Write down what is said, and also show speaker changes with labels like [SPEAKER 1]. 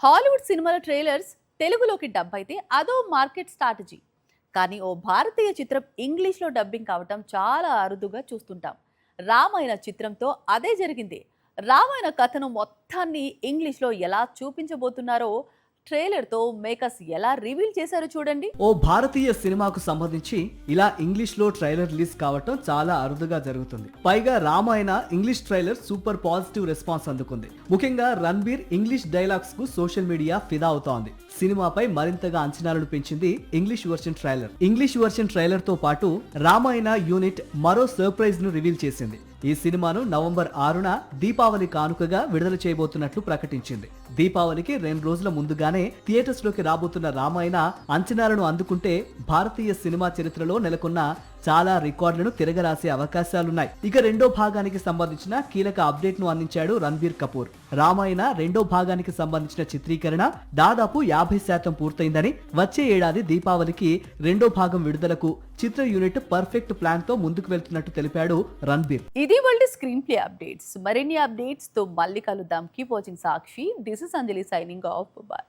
[SPEAKER 1] Hollywood సినిమాల trailers తెలుగులోకి dub అయితే అదో మార్కెట్ స్ట్రాటజీ. కానీ ఓ భారతీయ చిత్రం ఇంగ్లీష్లో డబ్బింగ్ కావటం చాలా అరుదుగా చూస్తుంటాం. రామాయణ చిత్రంతో అదే జరిగింది. రామాయణ కథను మొత్తాన్ని ఇంగ్లీష్లో ఎలా చూపించబోతున్నారో ట్రైలర్తో మేకర్స్ ఎలా రివీల్ చేశారో చూడండి.
[SPEAKER 2] ఓ భారతీయ సినిమాకు సంబంధించి ఇలా ఇంగ్లీష్ లో ట్రైలర్ రిలీజ్ కావటం చాలా అరుదుగా జరుగుతుంది. పైగా Ramayana English trailer super positive response అందుకుంది. ముఖ్యంగా రణబీర్ ఇంగ్లీష్ డైలాగ్స్ కు సోషల్ మీడియా ఫిదా అవుతోంది. సినిమాపై మరింతగా అంచనాలను పెంచింది English version trailer. English version trailer తో పాటు రామాయణ యూనిట్ మరో సర్ప్రైజ్ ను రివీల్ చేసింది. ఈ సినిమాను నవంబర్ 6న దీపావళి కానుకగా విడుదల చేయబోతున్నట్లు ప్రకటించింది. దీపావళికి 2 రోజుల ముందుగానే థియేటర్స్ లోకి రాబోతున్న రామాయణ అంచనాలను అందుకుంటే భారతీయ సినిమా చరిత్రలో నెలకొన్న చాలా రికార్డులను తిరగరాసే అవకాశాలున్నాయి. ఇక రెండో భాగానికి సంబంధించిన కీలక అప్డేట్ ను అందించాడు రణబీర్ కపూర్. రామాయణ రెండో భాగానికి సంబంధించిన చిత్రీకరణ దాదాపు 50% పూర్తయిందని, వచ్చే ఏడాది దీపావళికి రెండో భాగం విడుదలకు చిత్ర యూనిట్ పర్ఫెక్ట్ ప్లాన్ తో ముందుకు వెళ్తున్నట్టు తెలిపాడు రణబీర్.
[SPEAKER 1] ఇది వరల్డ్ స్క్రీన్ ప్లే అప్డేట్స్. మరిన్ని అప్డేట్స్ తో మళ్ళీ కలుద్దాం. Keep watching Sakshi. This is Anjali signing off. Bye.